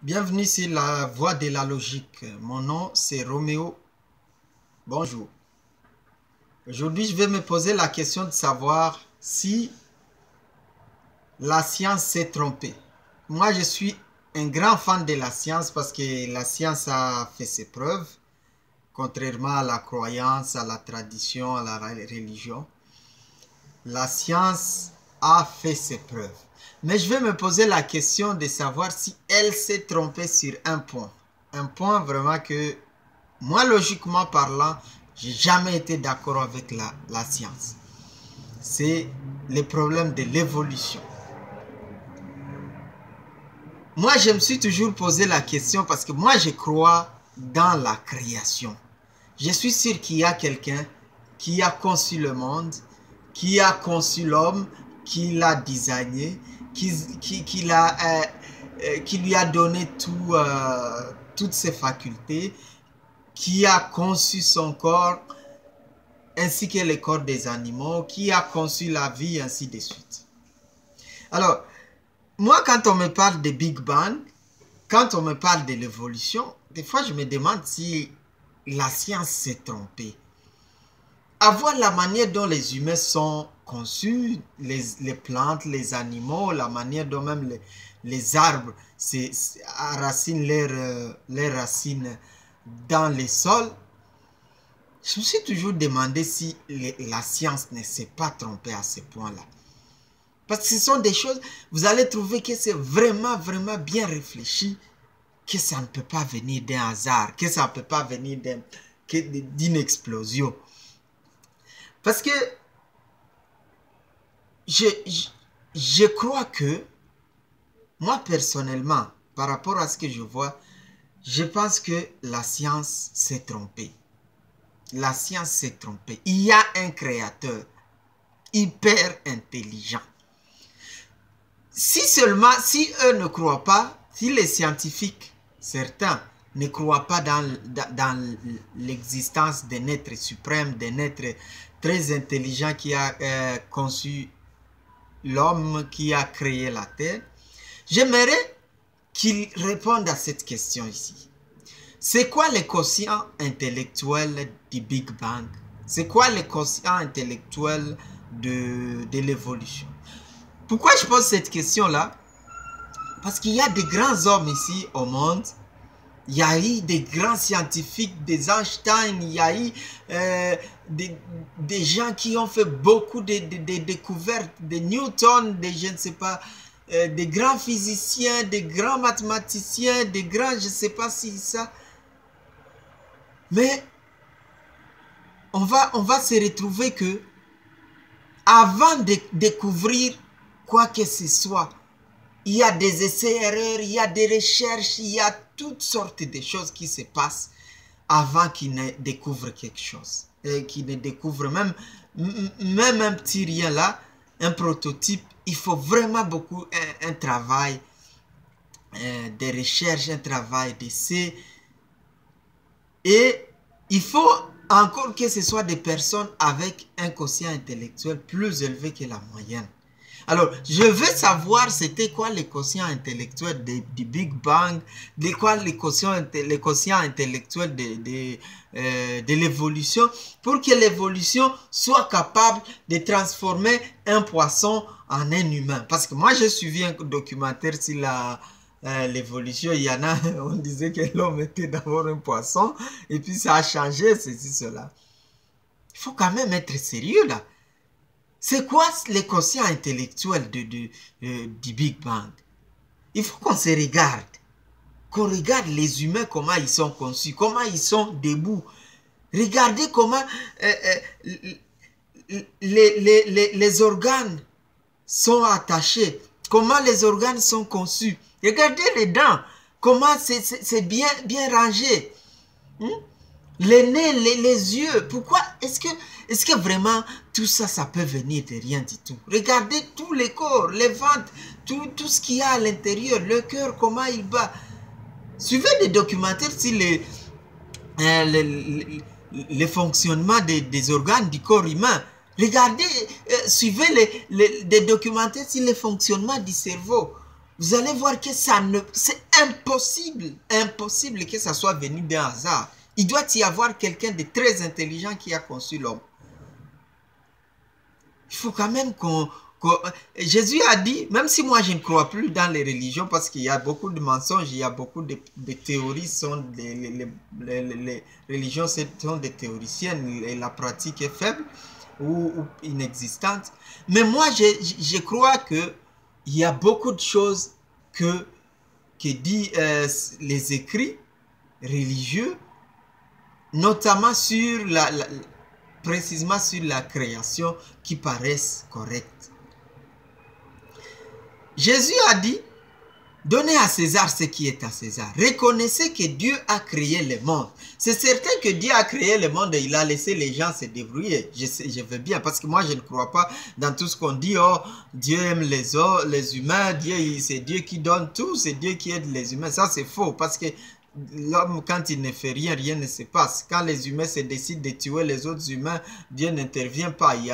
Bienvenue sur la voie de la logique. Mon nom c'est Roméo. Bonjour. Aujourd'hui, je vais me poser la question de savoir si la science s'est trompée. Moi, je suis un grand fan de la science parce que la science a fait ses preuves, contrairement à la croyance, à la tradition, à la religion. La science a fait ses preuves. Mais je vais me poser la question de savoir si elle s'est trompée sur un point. Un point vraiment que, moi, logiquement parlant, j'ai jamais été d'accord avec la science. C'est le problème de l'évolution. Moi, je me suis toujours posé la question parce que moi, je crois dans la création. Je suis sûr qu'il y a quelqu'un qui a conçu le monde, qui a conçu l'homme, qui l'a designé, qui lui a donné toutes ses facultés, qui a conçu son corps, ainsi que le corps des animaux, qui a conçu la vie, ainsi de suite. Alors, moi, quand on me parle de Big Bang, quand on me parle de l'évolution, des fois, je me demande si la science s'est trompée. À voir la manière dont les humains sont conçus, les plantes, les animaux, la manière dont même les arbres enracinent leurs racines dans les sols, je me suis toujours demandé si la science ne s'est pas trompée à ce point-là. Parce que ce sont des choses, vous allez trouver que c'est vraiment, vraiment bien réfléchi, que ça ne peut pas venir d'un hasard, que ça ne peut pas venir d'une explosion. Parce que je crois que, moi personnellement, par rapport à ce que je vois, je pense que la science s'est trompée. La science s'est trompée. Il y a un créateur hyper intelligent. Si eux ne croient pas, si les scientifiques, certains, ne croient pas dans l'existence d'un être suprême, d'un être très intelligent qui a conçu l'homme, qui a créé la terre, j'aimerais qu'ils répondent à cette question ici. C'est quoi le quotient intellectuel du Big Bang? C'est quoi le quotient intellectuel de l'évolution? Pourquoi je pose cette question-là? Parce qu'il y a des grands hommes ici au monde. Il y a eu des grands scientifiques, des Einstein, il y a eu des gens qui ont fait beaucoup de découvertes, des Newton, des je ne sais pas, des grands physiciens, des grands mathématiciens, des grands, je ne sais pas si ça. Mais on va se retrouver que avant de découvrir quoi que ce soit, il y a des essais-erreurs, il y a des recherches, il y a toutes sortes de choses qui se passent avant qu'ils ne découvrent quelque chose. Et qu'ils ne découvrent même un petit rien là, un prototype. Il faut vraiment beaucoup un travail de recherche, un travail d'essai. Et il faut encore que ce soit des personnes avec un quotient intellectuel plus élevé que la moyenne. Alors, je veux savoir c'était quoi le quotient intellectuel du Big Bang, de quoi le quotient intellectuel de l'évolution, pour que l'évolution soit capable de transformer un poisson en un humain. Parce que moi, j'ai suivi un documentaire sur l'évolution. Il y en a, on disait que l'homme était d'abord un poisson, et puis ça a changé, ceci, cela. Il faut quand même être sérieux là. C'est quoi le quotient intellectuel du Big Bang? Il faut qu'on se regarde. Qu'on regarde les humains, comment ils sont conçus, comment ils sont debout. Regardez comment les organes sont attachés. Comment les organes sont conçus. Regardez les dents. Comment c'est bien rangé. Les nez, les yeux. Pourquoi est-ce que vraiment tout ça, ça peut venir de rien du tout? Regardez tous les corps, les ventres, tout ce qu'il y a à l'intérieur, le cœur, comment il bat. Suivez des documentaires sur le fonctionnement des organes du corps humain. Regardez, suivez des documentaires sur le fonctionnement du cerveau. vous allez voir que c'est impossible, impossible que ça soit venu d'un hasard. Il doit y avoir quelqu'un de très intelligent qui a conçu l'homme. Il faut quand même Jésus a dit, même si moi je ne crois plus dans les religions, parce qu'il y a beaucoup de mensonges, il y a beaucoup de théories, les religions sont des théoriciennes et la pratique est faible ou inexistante. Mais moi je crois que il y a beaucoup de choses que dit les écrits religieux, notamment sur précisément sur la création, qui paraissent correctes. Jésus a dit, donnez à César ce qui est à César. Reconnaissez que Dieu a créé le monde. C'est certain que Dieu a créé le monde et il a laissé les gens se débrouiller. Je veux bien, parce que moi je ne crois pas dans tout ce qu'on dit. Oh, Dieu aime les humains, c'est Dieu qui donne tout, c'est Dieu qui aide les humains. Ça c'est faux, parce que l'homme, quand il ne fait rien, rien ne se passe. Quand les humains se décident de tuer les autres humains, Dieu n'intervient pas. Il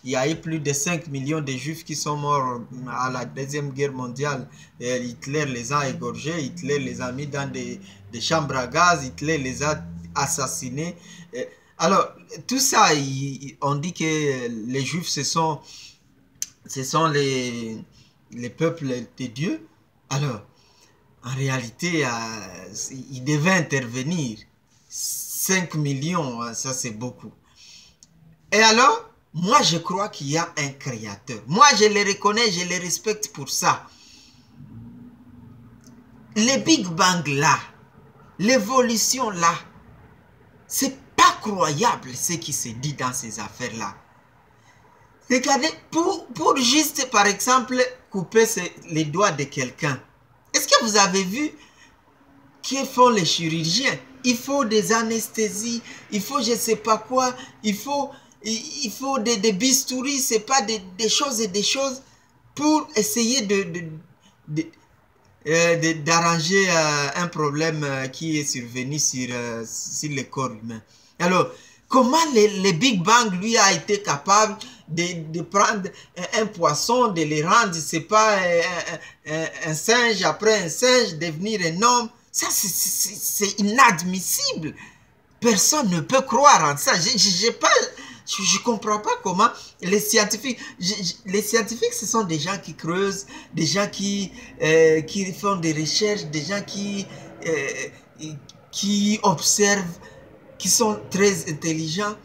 y a eu plus de 5 millions de juifs qui sont morts à la Deuxième Guerre mondiale. Et Hitler les a égorgés, Hitler les a mis dans des chambres à gaz, Hitler les a assassinés. Alors, tout ça, on dit que les juifs, ce sont les peuples de Dieu. Alors, en réalité, il devait intervenir. 5 millions, ça c'est beaucoup. Et alors, moi je crois qu'il y a un créateur. Moi je le reconnais, je le respecte pour ça. Le Big Bang là, l'évolution là, c'est pas croyable ce qui se dit dans ces affaires-là. Regardez, pour juste par exemple couper les doigts de quelqu'un. Est-ce que vous avez vu que font les chirurgiens? Il faut des anesthésies, il faut je ne sais pas quoi, il faut des bistouris, c'est pas des choses et des choses pour essayer d'arranger un problème qui est survenu sur le corps humain. Alors, comment le Big Bang, lui, a été capable de prendre un poisson, de le rendre, c'est pas un singe, après un singe, devenir un homme? Ça, c'est inadmissible. Personne ne peut croire en ça. Je comprends pas comment les scientifiques, ce sont des gens qui creusent, des gens qui font des recherches, des gens qui observent, qui sont très intelligents.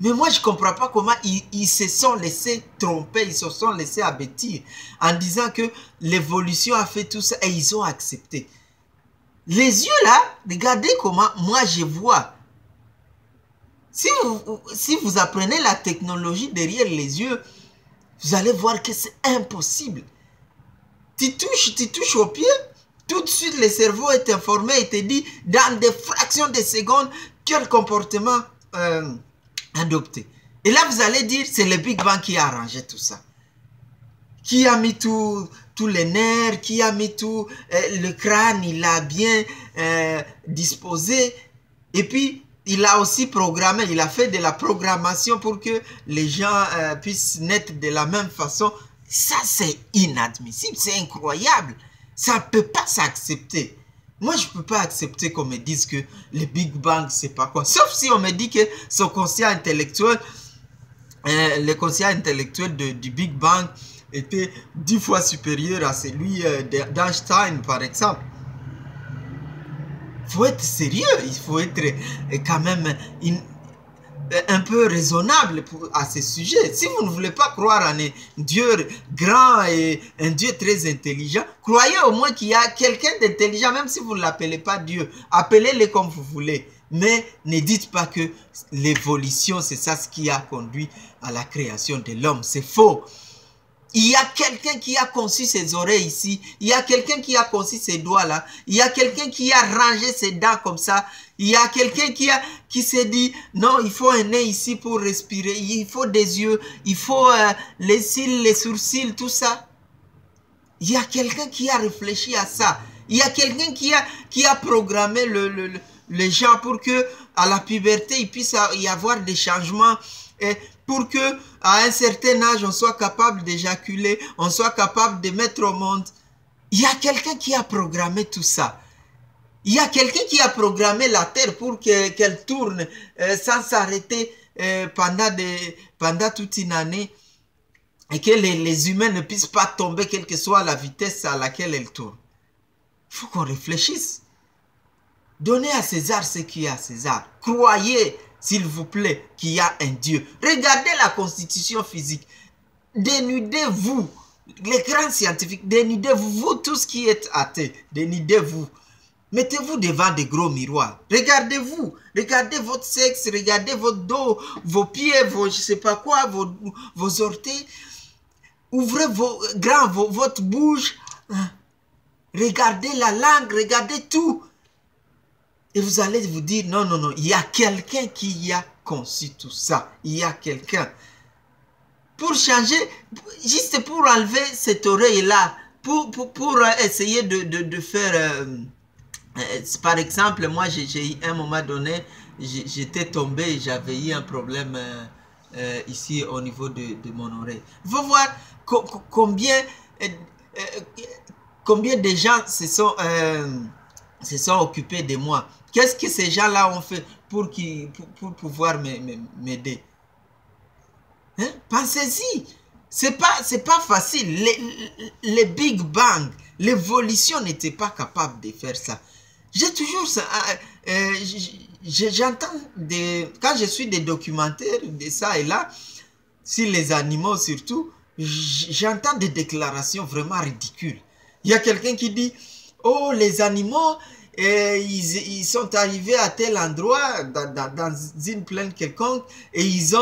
Mais moi, je ne comprends pas comment ils se sont laissés tromper, ils se sont laissés abêtir en disant que l'évolution a fait tout ça et ils ont accepté. Les yeux là, regardez comment moi je vois. Si vous apprenez la technologie derrière les yeux, vous allez voir que c'est impossible. Tu touches au pied, tout de suite le cerveau est informé et te dit dans des fractions de secondes quel comportement adopter. Et là, vous allez dire, c'est le Big Bang qui a arrangé tout ça. Qui a mis tous les nerfs, qui a mis tout le crâne, il l'a bien disposé. Et puis, il a aussi programmé, il a fait de la programmation pour que les gens puissent naître de la même façon. Ça, c'est inadmissible, c'est incroyable. Ça ne peut pas s'accepter. Moi, je ne peux pas accepter qu'on me dise que le Big Bang, c'est pas quoi. Sauf si on me dit que son conscient intellectuel, le conscient intellectuel du Big Bang était 10 fois supérieur à celui d'Einstein, par exemple. Il faut être sérieux, il faut être quand même un peu raisonnable à ce sujet. Si vous ne voulez pas croire en un Dieu grand et un Dieu très intelligent, croyez au moins qu'il y a quelqu'un d'intelligent, même si vous ne l'appelez pas Dieu. Appelez-le comme vous voulez. Mais ne dites pas que l'évolution, c'est ça ce qui a conduit à la création de l'homme. C'est faux. Il y a quelqu'un qui a conçu ses oreilles ici. Il y a quelqu'un qui a conçu ses doigts là. Il y a quelqu'un qui a rangé ses dents comme ça. Il y a quelqu'un qui s'est dit, non, il faut un nez ici pour respirer. Il faut des yeux. Il faut les cils, les sourcils, tout ça. Il y a quelqu'un qui a réfléchi à ça. Il y a quelqu'un qui a programmé les gens pour que à la puberté, il puisse y avoir des changements. Et pour que à un certain âge, on soit capable d'éjaculer, on soit capable de mettre au monde. Il y a quelqu'un qui a programmé tout ça. Il y a quelqu'un qui a programmé la Terre pour qu'elle tourne sans s'arrêter pendant toute une année et que les humains ne puissent pas tomber quelle que soit la vitesse à laquelle elle tourne. Il faut qu'on réfléchisse. Donnez à César ce qu'il y a à César. Croyez, s'il vous plaît, qu'il y a un Dieu. Regardez la constitution physique. Dénudez-vous, les grands scientifiques, dénudez-vous, vous tous qui êtes athées, dénudez-vous. Mettez-vous devant des gros miroirs. Regardez-vous. Regardez votre sexe, regardez votre dos, vos pieds, vos je sais pas quoi, vos orteils. Ouvrez votre bouche. Regardez la langue, regardez tout. Et vous allez vous dire, non, non, non, il y a quelqu'un qui a conçu tout ça. Il y a quelqu'un. Pour changer, juste pour enlever cette oreille-là, pour essayer de faire... par exemple, moi, j'ai un moment donné, j'étais tombé, j'avais eu un problème ici au niveau de mon oreille. Il faut voir combien de gens se sont occupés de moi. Qu'est-ce que ces gens-là ont fait pour pouvoir m'aider? Hein? Pensez-y. C'est pas facile. Les Big Bang, l'évolution n'était pas capable de faire ça. J'ai toujours ça. J'entends quand je suis des documentaires de ça et là, sur les animaux surtout, j'entends des déclarations vraiment ridicules. Il y a quelqu'un qui dit, oh, les animaux, ils sont arrivés à tel endroit, dans une plaine quelconque, et ils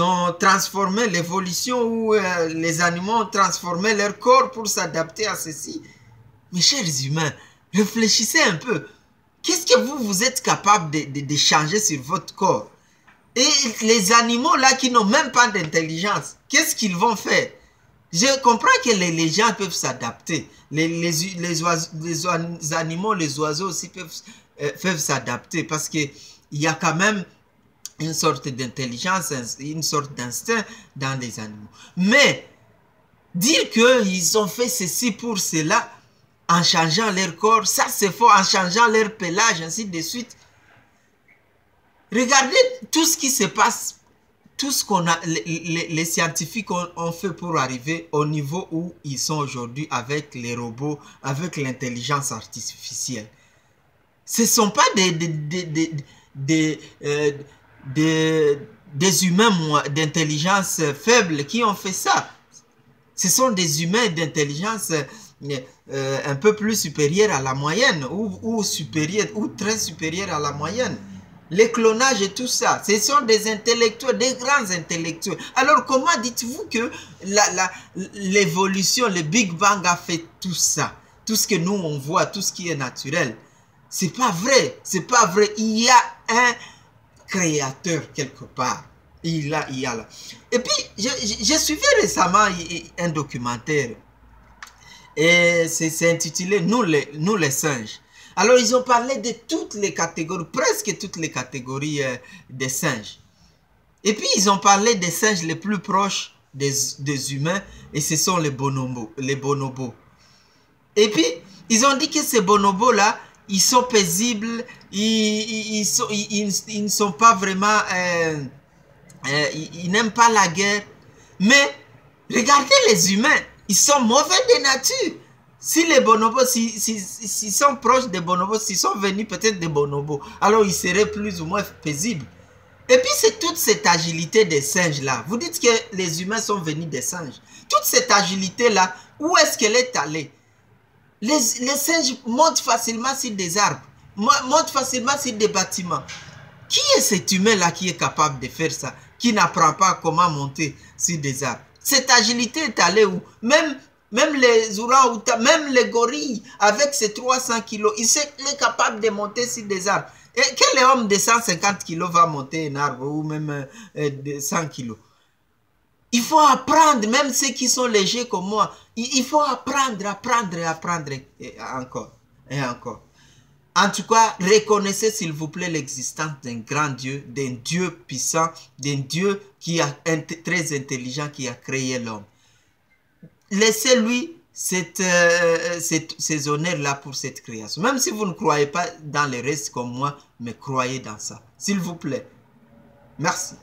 ont transformé l'évolution où les animaux ont transformé leur corps pour s'adapter à ceci. Mes chers humains, réfléchissez un peu. Qu'est-ce que vous êtes capable de changer sur votre corps? Et les animaux là qui n'ont même pas d'intelligence, qu'est-ce qu'ils vont faire? Je comprends que les gens peuvent s'adapter. Les animaux, les oiseaux aussi peuvent s'adapter parce qu'il y a quand même une sorte d'intelligence, une sorte d'instinct dans les animaux. Mais dire qu'ils ont fait ceci pour cela, en changeant leur corps, ça c'est faux, en changeant leur pelage, ainsi de suite. Regardez tout ce qui se passe, tout ce qu'on a, les scientifiques ont fait pour arriver au niveau où ils sont aujourd'hui avec les robots, avec l'intelligence artificielle. Ce ne sont pas des humains d'intelligence faible qui ont fait ça. Ce sont des humains d'intelligence un peu plus supérieure à la moyenne ou supérieure ou très supérieure à la moyenne. Les clonages et tout ça, ce sont des intellectuels, des grands intellectuels. Alors comment dites-vous que l'évolution, le Big Bang a fait tout ça? Tout ce que nous on voit, tout ce qui est naturel. C'est pas vrai, c'est pas vrai. Il y a un créateur quelque part. Il y a là. Et puis, j'ai suivi récemment un documentaire. Et c'est intitulé Nous les singes. Alors, ils ont parlé de toutes les catégories, presque toutes les catégories des singes. Et puis, ils ont parlé des singes les plus proches des humains, et ce sont les bonobos. Et puis, ils ont dit que ces bonobos-là, ils sont paisibles, ils ne sont pas vraiment... ils n'aiment pas la guerre. Mais, regardez les humains, ils sont mauvais de nature. Si les bonobos, s'ils sont proches des bonobos, s'ils sont venus peut-être des bonobos, alors ils seraient plus ou moins paisibles. Et puis c'est toute cette agilité des singes là. Vous dites que les humains sont venus des singes. Toute cette agilité là, où est-ce qu'elle est allée? Les singes montent facilement sur des arbres, montent facilement sur des bâtiments. Qui est cet humain là qui est capable de faire ça? Qui n'apprend pas comment monter sur des arbres? Cette agilité est allée où? Même les orang-outans, même les gorilles, avec ses 300 kilos, il est capable de monter sur des arbres. Et quel homme de 150 kilos va monter un arbre ou même de 100 kilos? Il faut apprendre, même ceux qui sont légers comme moi, il faut apprendre et encore et encore. En tout cas, reconnaissez s'il vous plaît l'existence d'un grand Dieu, d'un Dieu puissant, d'un Dieu qui est très intelligent, qui a créé l'homme. Laissez-lui ces honneurs-là pour cette création. Même si vous ne croyez pas dans le reste comme moi, mais croyez dans ça. S'il vous plaît. Merci.